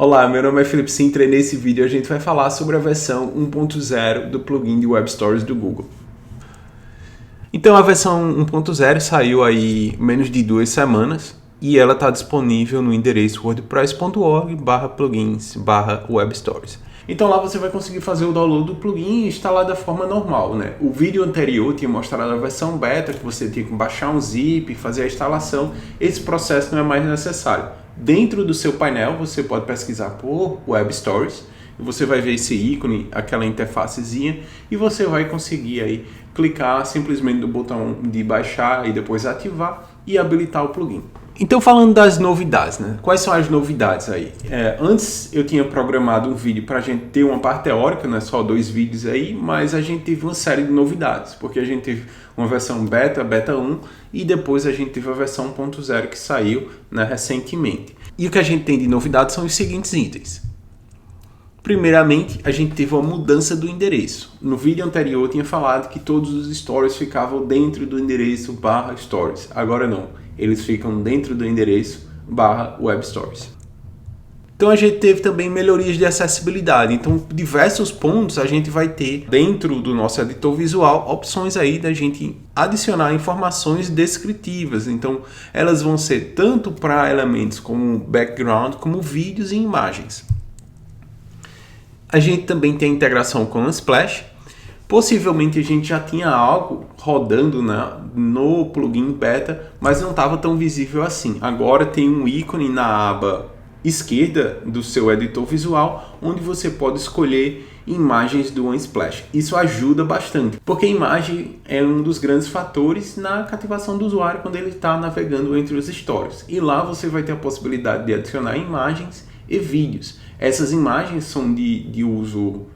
Olá, meu nome é Felipe Sintra e nesse vídeo a gente vai falar sobre a versão 1.0 do plugin de Web Stories do Google. Então a versão 1.0 saiu aí menos de 2 semanas e ela está disponível no endereço wordpress.org/plugins/webstories. Então lá você vai conseguir fazer o download do plugin e instalar da forma normal, né? O vídeo anterior tinha mostrado a versão beta, que você tinha que baixar um zip, fazer a instalação. Esse processo não é mais necessário. Dentro do seu painel você pode pesquisar por Web Stories e você vai ver esse ícone, aquela interfacezinha, e você vai conseguir aí clicar simplesmente no botão de baixar e depois ativar e habilitar o plugin. Então falando das novidades, né? Quais são as novidades aí? Antes eu tinha programado um vídeo para a gente ter uma parte teórica, né? Só 2 vídeos aí, mas a gente teve uma série de novidades, porque a gente teve uma versão beta 1, e depois a gente teve a versão 1.0 que saiu, né, recentemente. E o que a gente tem de novidade são os seguintes itens. Primeiramente, a gente teve uma mudança do endereço. No vídeo anterior eu tinha falado que todos os stories ficavam dentro do endereço /stories. Agora não, eles ficam dentro do endereço /webstories. Então a gente teve também melhorias de acessibilidade. Então diversos pontos a gente vai ter dentro do nosso editor visual opções aí da gente adicionar informações descritivas. Então elas vão ser tanto para elementos como background, como vídeos e imagens. A gente também tem a integração com o Splash. Possivelmente a gente já tinha algo rodando no plugin beta, mas não estava tão visível assim. Agora tem um ícone na aba esquerda do seu editor visual, onde você pode escolher imagens do Unsplash. Isso ajuda bastante, porque a imagem é um dos grandes fatores na cativação do usuário quando ele está navegando entre os stories. E lá você vai ter a possibilidade de adicionar imagens e vídeos. Essas imagens são de uso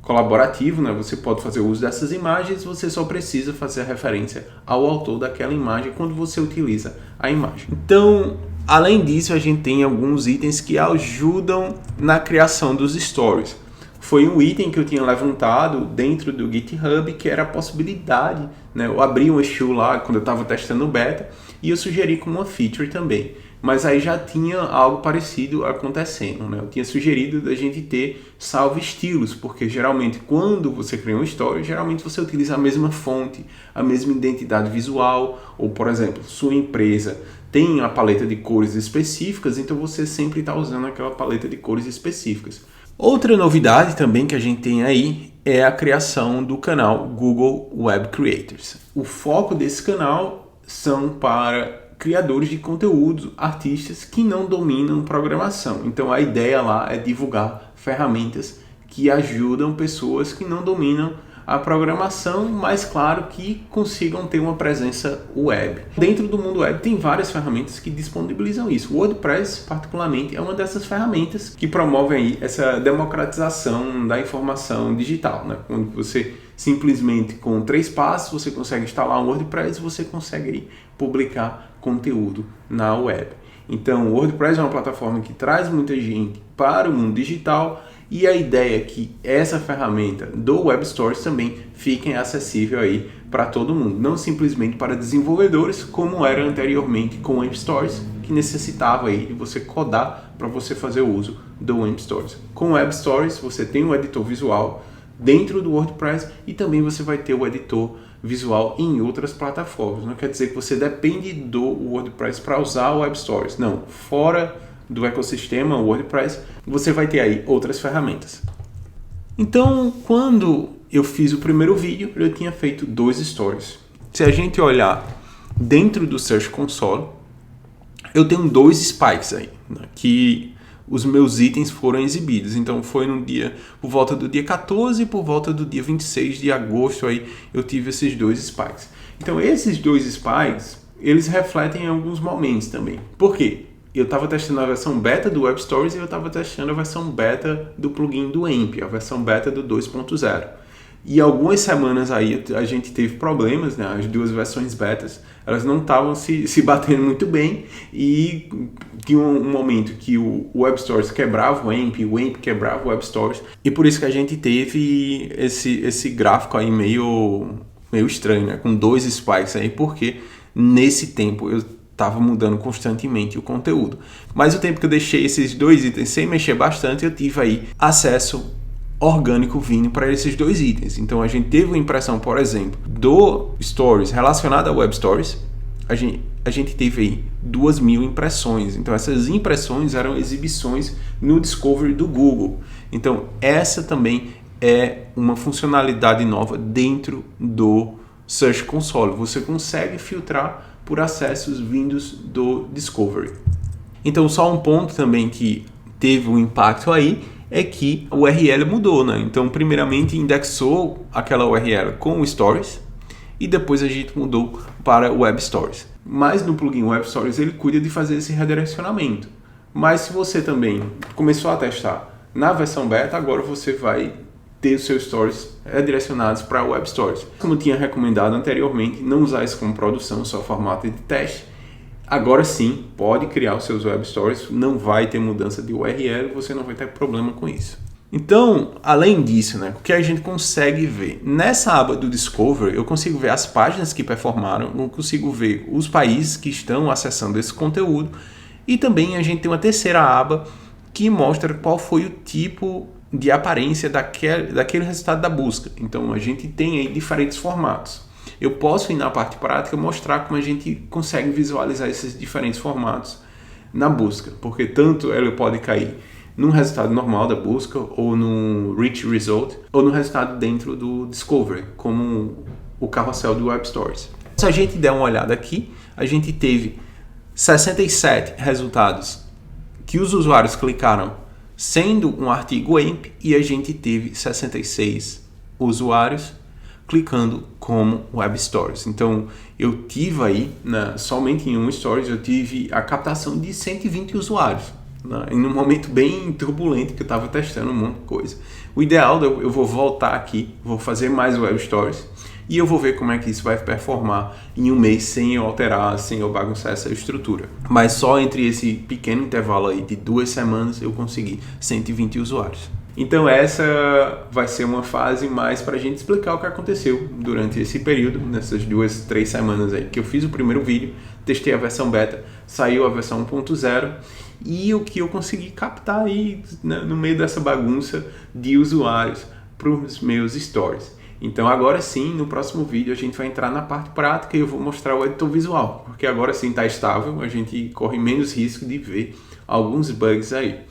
colaborativo, né? Você pode fazer uso dessas imagens, você só precisa fazer a referência ao autor daquela imagem quando você utiliza a imagem. Então, além disso, a gente tem alguns itens que ajudam na criação dos stories. Foi um item que eu tinha levantado dentro do GitHub, que era a possibilidade, né? Eu abri um issue lá quando eu estava testando o beta e eu sugeri como uma feature também. Mas aí já tinha algo parecido acontecendo, né? Eu tinha sugerido da gente ter salve estilos, porque geralmente quando você cria uma story, geralmente você utiliza a mesma fonte, a mesma identidade visual, ou por exemplo, sua empresa tem a paleta de cores específicas, então você sempre está usando aquela paleta de cores específicas. Outra novidade também que a gente tem aí é a criação do canal Google Web Creators. O foco desse canal são para criadores de conteúdo, artistas que não dominam programação. Então a ideia lá é divulgar ferramentas que ajudam pessoas que não dominam a programação, mas claro que consigam ter uma presença web. Dentro do mundo web tem várias ferramentas que disponibilizam isso. O WordPress, particularmente, é uma dessas ferramentas que promovem aí essa democratização da informação digital, né? Quando você simplesmente com 3 passos você consegue instalar um WordPress e você consegue aí publicar conteúdo na web. Então o WordPress é uma plataforma que traz muita gente para o mundo digital e a ideia é que essa ferramenta do Web Stories também fique acessível aí para todo mundo, não simplesmente para desenvolvedores como era anteriormente com o Web Stories, que necessitava aí de você codar para você fazer o uso do Web Stories. Com o Web Stories você tem um editor visual dentro do WordPress e também você vai ter o editor visual em outras plataformas. Não quer dizer que você depende do WordPress para usar o Web Stories. Não, fora do ecossistema WordPress, você vai ter aí outras ferramentas. Então, quando eu fiz o primeiro vídeo, eu tinha feito 2 stories. Se a gente olhar dentro do Search Console, eu tenho 2 spikes aí, né, que os meus itens foram exibidos. Então foi por volta do dia 14 e por volta do dia 26 de agosto aí eu tive esses 2 spikes. Então esses 2 spikes, eles refletem alguns momentos também. Por quê? Eu estava testando a versão beta do Web Stories e eu estava testando a versão beta do plugin do AMP, a versão beta do 2.0. E algumas semanas aí a gente teve problemas, né? As 2 versões betas, elas não estavam se batendo muito bem e tinha um momento que o Web Stories quebrava o AMP quebrava o Web Stories, e por isso que a gente teve esse gráfico aí meio estranho, né? Com 2 spikes aí, porque nesse tempo eu estava mudando constantemente o conteúdo. Mas o tempo que eu deixei esses 2 itens sem mexer bastante, eu tive aí acesso orgânico vindo para esses 2 itens. Então a gente teve uma impressão, por exemplo, do Stories relacionado a Web Stories. A gente teve aí 2.000 impressões. Então essas impressões eram exibições no Discovery do Google. Então essa também é uma funcionalidade nova dentro do Search Console. Você consegue filtrar por acessos vindos do Discovery. Então só um ponto também que teve um impacto aí é que a URL mudou, né? Então primeiramente indexou aquela URL com o Stories e depois a gente mudou para o Web Stories. Mas no plugin Web Stories ele cuida de fazer esse redirecionamento. Mas se você também começou a testar na versão beta, agora você vai ter os seus stories redirecionados para Web Stories. Como eu tinha recomendado anteriormente, não usar isso como produção, só formato de teste. Agora sim, pode criar os seus Web Stories, não vai ter mudança de URL, você não vai ter problema com isso. Então, além disso, né, o que a gente consegue ver? Nessa aba do Discovery, eu consigo ver as páginas que performaram, eu consigo ver os países que estão acessando esse conteúdo e também a gente tem uma terceira aba que mostra qual foi o tipo de aparência daquele resultado da busca. Então a gente tem aí diferentes formatos. Eu posso ir na parte prática mostrar como a gente consegue visualizar esses diferentes formatos na busca, porque tanto ele pode cair num resultado normal da busca, ou no Rich Result, ou no resultado dentro do Discovery, como o carrossel do Web Stories. Se a gente der uma olhada aqui, a gente teve 67 resultados que os usuários clicaram sendo um artigo AMP, e a gente teve 66 usuários clicando como Web Stories. Então eu tive aí, somente em um Stories, eu tive a captação de 120 usuários, em um momento bem turbulento que eu estava testando um monte de coisa. O ideal, eu vou voltar aqui, vou fazer mais Web Stories e eu vou ver como é que isso vai performar em um mês sem eu alterar, sem eu bagunçar essa estrutura. Mas só entre esse pequeno intervalo aí de 2 semanas eu consegui 120 usuários. Então essa vai ser uma fase mais para a gente explicar o que aconteceu durante esse período, nessas 2, 3 semanas aí que eu fiz o primeiro vídeo, testei a versão beta, saiu a versão 1.0 e o que eu consegui captar aí, né, no meio dessa bagunça de usuários para os meus stories. Então agora sim, no próximo vídeo a gente vai entrar na parte prática e eu vou mostrar o editor visual, porque agora sim está estável, a gente corre menos risco de ver alguns bugs aí.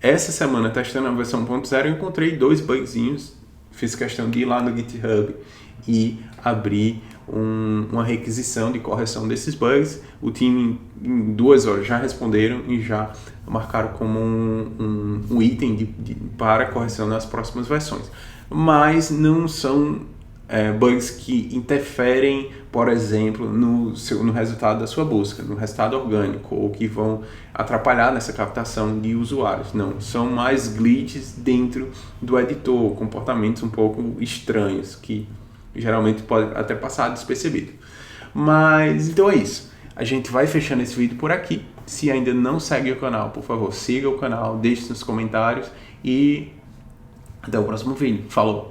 Essa semana, testando a versão 1.0, eu encontrei 2 bugzinhos, fiz questão de ir lá no GitHub e abrir uma requisição de correção desses bugs. O time em 2 horas já responderam e já marcaram como um item para correção nas próximas versões. Mas não são bugs que interferem, por exemplo, no resultado da sua busca, no resultado orgânico, ou que vão atrapalhar nessa captação de usuários. Não, são mais glitches dentro do editor, comportamentos um pouco estranhos, que geralmente pode até passar despercebido. Mas então é isso. A gente vai fechando esse vídeo por aqui. Se ainda não segue o canal, por favor, siga o canal, deixe nos comentários e até o próximo vídeo. Falou!